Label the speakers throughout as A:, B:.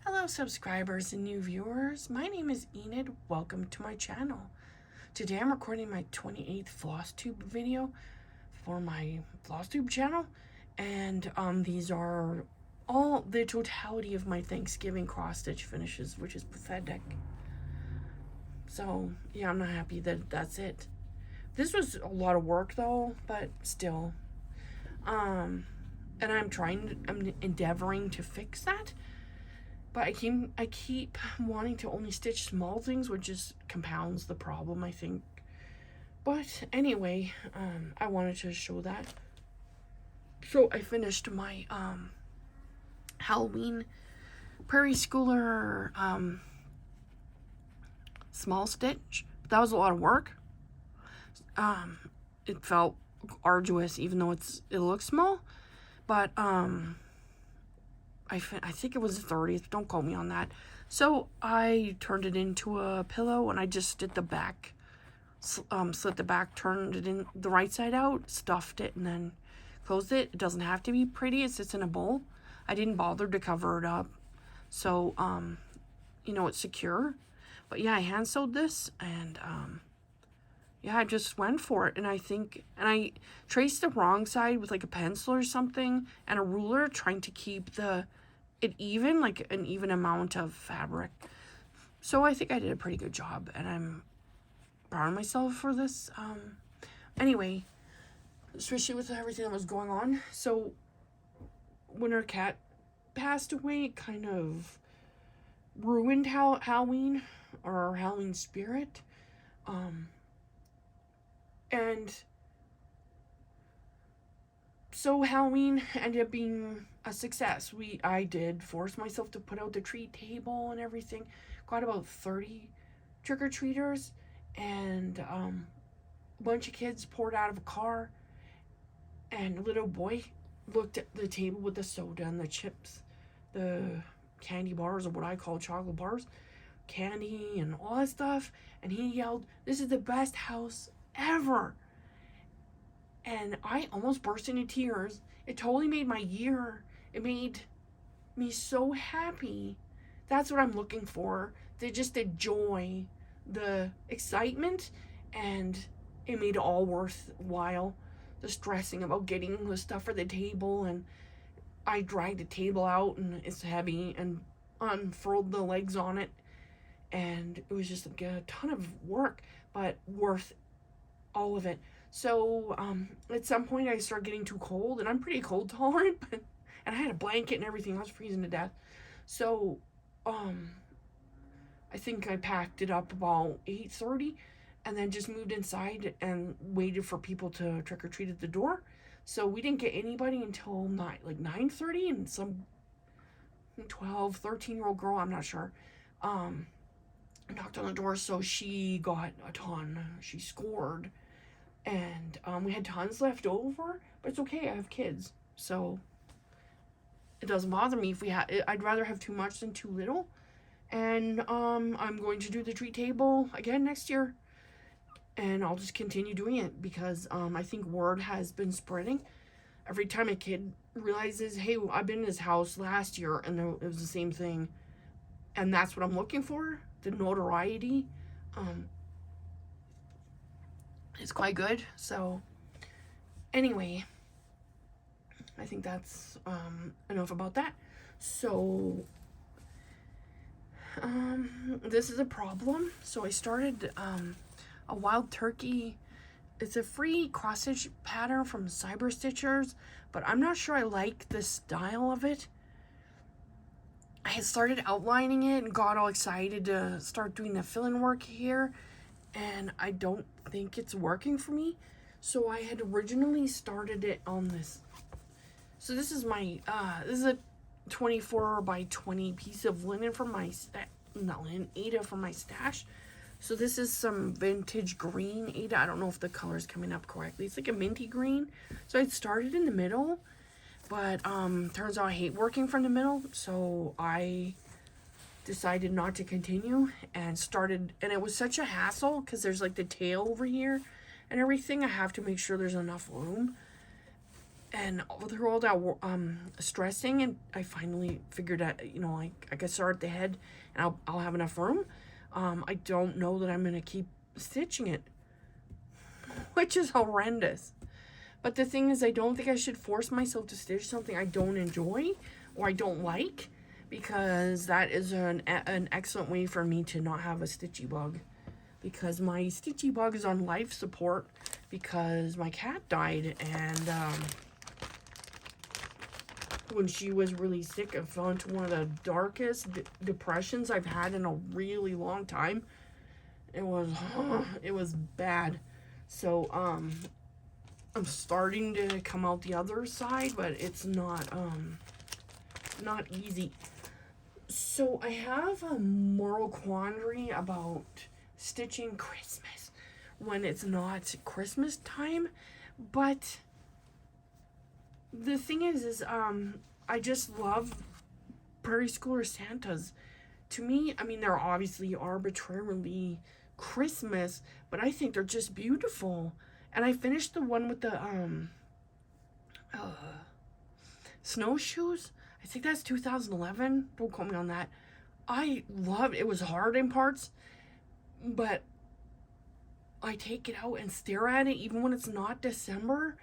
A: Hello subscribers and new viewers, my name is Enid. Welcome to my channel. Today I'm recording my 28th Flosstube video for my Flosstube channel, and these are all the totality of my Thanksgiving cross-stitch finishes, which is pathetic. So yeah, I'm not happy that that's it. This was a lot of work though, but still. And I'm endeavoring to fix that. But I keep wanting to only stitch small things, which just compounds the problem, I think. But anyway, I wanted to show that. So I finished my Halloween Prairie Schooler small stitch. That was a lot of work. It felt arduous, even though it looks small. But I think it was the 30th. Don't quote me on that. So I turned it into a pillow, and I just did the back, slit the back, turned it in the right side out, stuffed it, and then closed it. It doesn't have to be pretty. It sits in a bowl. I didn't bother to cover it up, so it's secure. But yeah, I hand sewed this, and yeah, I just went for it, and I traced the wrong side with like a pencil or something and a ruler, trying to keep it even, like an even amount of fabric. So I think I did a pretty good job, and I'm proud of myself for this. Anyway, especially with everything that was going on. So when our cat passed away, it kind of ruined Halloween, or our Halloween spirit. And so Halloween ended up being a success. I did force myself to put out the treat table and everything. Got about 30 trick-or-treaters, and a bunch of kids poured out of a car, and a little boy looked at the table with the soda and the chips, the candy bars, or what I call chocolate bars, candy and all that stuff, and he yelled, "This is the best house ever!" And I almost burst into tears. It totally made my year. It made me so happy. That's what I'm looking for. Just the joy, the excitement, and it made it all worthwhile. The stressing about getting the stuff for the table, and I dragged the table out, and it's heavy, and unfurled the legs on it, and it was just like a ton of work, but worth all of it. So at some point I started getting too cold, and I'm pretty cold tolerant, and I had a blanket and everything. I was freezing to death. So I think I packed it up about 8:30, and then just moved inside and waited for people to trick or treat at the door. So we didn't get anybody until 9:30, and some 12, 13-year-old girl, I'm not sure, knocked on the door. So she got a ton. She scored. And we had tons left over, but it's okay. I have kids, so it doesn't bother me if we have. I'd rather have too much than too little. And I'm going to do the treat table again next year, and I'll just continue doing it because I think word has been spreading. Every time a kid realizes, hey, I've been in his house last year, and it was the same thing, and that's what I'm looking for, the notoriety. It's quite good. So anyway, I think that's enough about that. So this is a problem. So I started a wild turkey. It's a free cross stitch pattern from Cyber Stitchers, but I'm not sure I like the style of it. I had started outlining it and got all excited to start doing the fill-in work here, and I don't think it's working for me. So I had originally started it on this. So this is my this is a 24 by 20 piece of linen from my not linen, Ada, from my stash. So this is some vintage green Ada. I don't know if the color is coming up correctly. It's like a minty green. So I started in the middle, but turns out I hate working from the middle, so I decided not to continue and started, and it was such a hassle because there's like the tail over here and everything. I have to make sure there's enough room, And through all that stressing, and I finally figured out, you know, I could start at the head and I'll have enough room. I don't know that I'm going to keep stitching it, which is horrendous. But the thing is, I don't think I should force myself to stitch something I don't enjoy or I don't like, because that is an excellent way for me to not have a stitchy bug. Because my stitchy bug is on life support because my cat died, and when she was really sick, I fell into one of the darkest depressions I've had in a really long time. It was bad. So I'm starting to come out the other side, but it's not easy. So I have a moral quandary about stitching Christmas when it's not Christmas time, but the thing is I just love Prairie Schooler Santas. To me, I mean, they're obviously arbitrarily Christmas, but I think they're just beautiful. And I finished the one with the snowshoes. I think that's 2011. Don't quote me on that. I loved it. It was hard in parts, but I take it out and stare at it even when it's not December,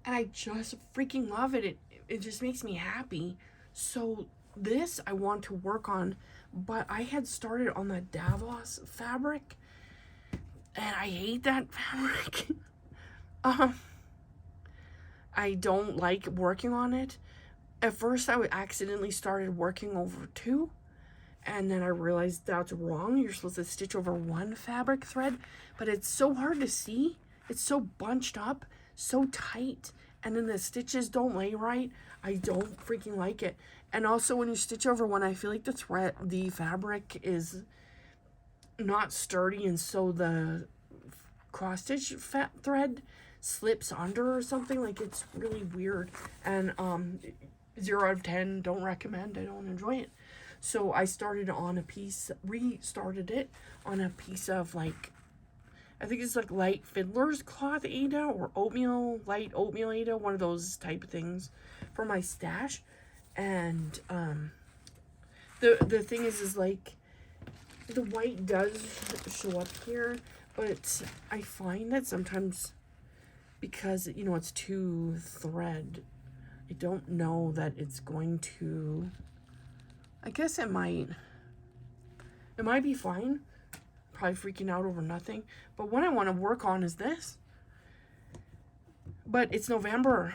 A: and I just freaking love it. It just makes me happy. So this I want to work on, but I had started on the Davos fabric, and I hate that fabric. I don't like working on it. At first, I accidentally started working over 2, and then I realized that's wrong. You're supposed to stitch over 1 fabric thread, but it's so hard to see. It's so bunched up, so tight, and then the stitches don't lay right. I don't freaking like it. And also, when you stitch over 1, I feel like the fabric is not sturdy, and so the cross stitch thread slips under or something. Like, it's really weird. And 0 out of 10, don't recommend. I don't enjoy it. So I started on a piece, restarted it on a piece of, like, I think it's like light fiddler's cloth Aida or light oatmeal Aida, one of those type of things for my stash. And the thing is like, the white does show up here, but I find that sometimes, because, you know, it's 2 thread, I don't know that it's going to, I guess it might be fine. Probably freaking out over nothing. But what I want to work on is this. But it's November,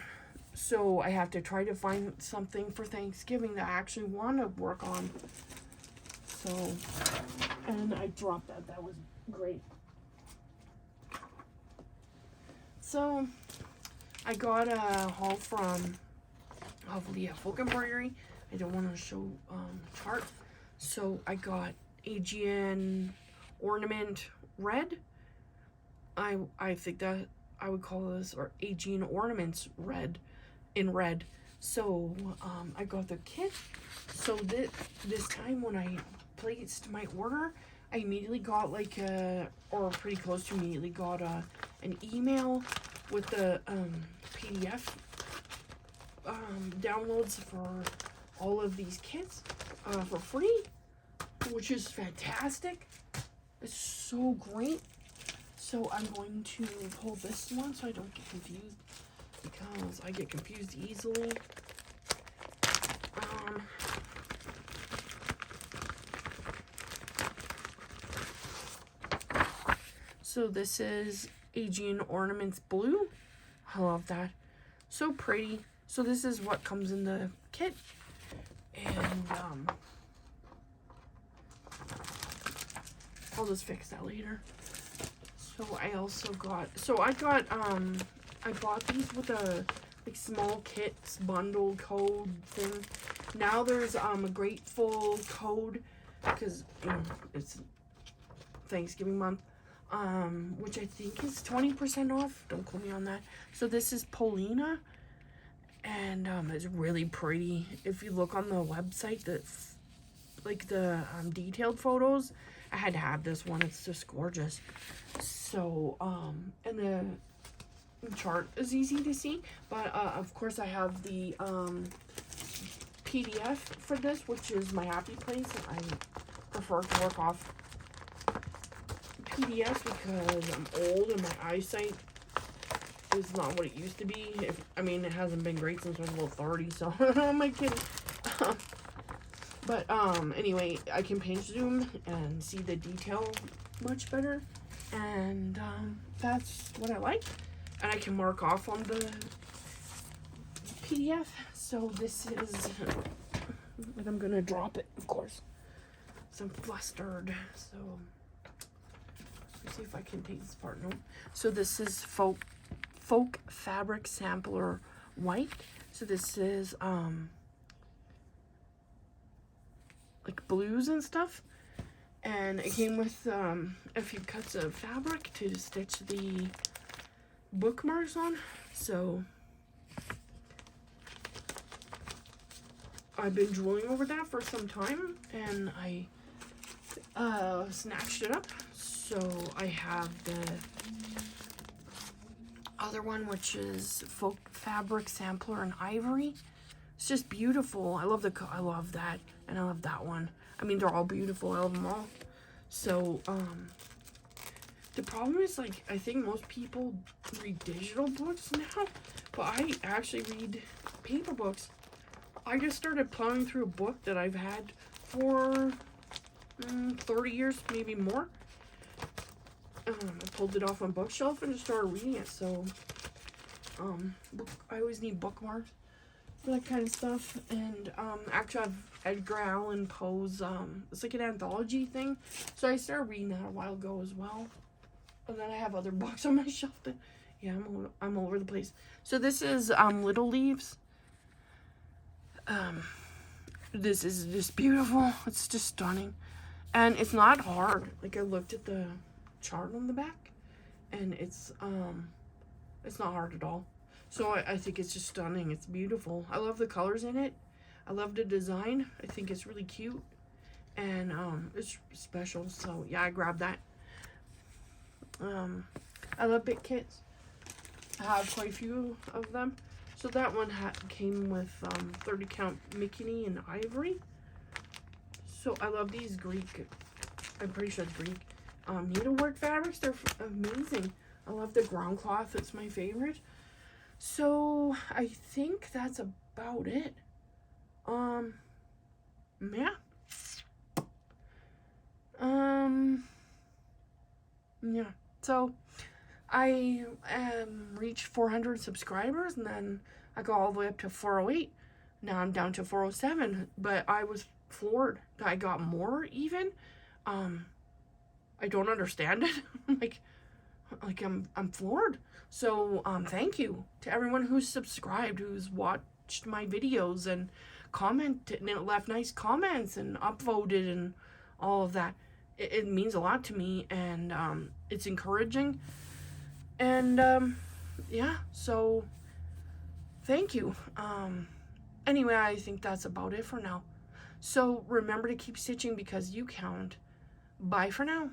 A: so I have to try to find something for Thanksgiving that I actually want to work on. So, and I dropped that. That was great. So, I got a haul from Leah Folk Embroidery. I don't want to show chart. So I got Aegean Ornament Red. I think that I would call this, or Aegean Ornaments Red, in red. So I got the kit. So this time when I placed my order, I immediately got like or pretty close to immediately got an email with the PDF downloads for all of these kits for free, which is fantastic. It's so great. So I'm going to pull this one so I don't get confused, because I get confused easily. So this is Aegean Ornaments Blue. I love that. So pretty. So this is what comes in the kit. And I'll just fix that later. So I also got, I bought these with a like small kits bundle code thing. Now there's a grateful code, because you know it's Thanksgiving month, which I think is 20% off. Don't quote me on that. So this is Polina, and it's really pretty. If you look on the website, the detailed photos, I had to have this one. It's just gorgeous. So and chart is easy to see, but of course I have the PDF for this, which is my happy place. I prefer to work off PDFs because I'm old and my eyesight is not what it used to be. I mean, it hasn't been great since I was about 30, so am I kidding? But anyway, I can pinch zoom and see the detail much better, and that's what I like. And I can mark off on the PDF. So this is, and I'm gonna drop it, of course. So I'm flustered. So let's see if I can take this part. No. So this is folk fabric sampler white. So this is like blues and stuff, and it came with a few cuts of fabric to stitch the bookmarks on. So I've been drooling over that for some time, and I snatched it up. So I have the other one, which is folk fabric sampler and ivory. It's just beautiful. I love that, and I love that one. I mean, they're all beautiful. I love them all. So the problem is, like, I think most people read digital books now, but I actually read paper books. I just started plowing through a book that I've had for 30 years, maybe more. I pulled it off my bookshelf and just started reading it. So I always need bookmarks for that kind of stuff. And actually I have Edgar Allan Poe's, it's like an anthology thing, so I started reading that a while ago as well. And then I have other books on my shelf that, yeah, I'm all over the place. So this is Little Leaves. This is just beautiful. It's just stunning, and it's not hard. Like, I looked at the chart on the back, and it's not hard at all. So I think it's just stunning. It's beautiful. I love the colors in it. I love the design. I think it's really cute, and it's special. So yeah, I grabbed that. I love big kits. I have quite a few of them. So that one came with 30 count Mickey and ivory. So I love these Greek, I'm pretty sure it's Greek, needlework fabrics. They're amazing. I love the ground cloth. It's my favorite. So I think that's about it. Yeah. Yeah. So I reached 400 subscribers, and then I got all the way up to 408. Now I'm down to 407, but I was floored that I got more even. I don't understand it. like I'm floored. So thank you to everyone who's subscribed, who's watched my videos and commented and left nice comments and upvoted and all of that. It means a lot to me, and it's encouraging. And yeah, so thank you. Anyway, I think that's about it for now. So remember to keep stitching because you count. Bye for now.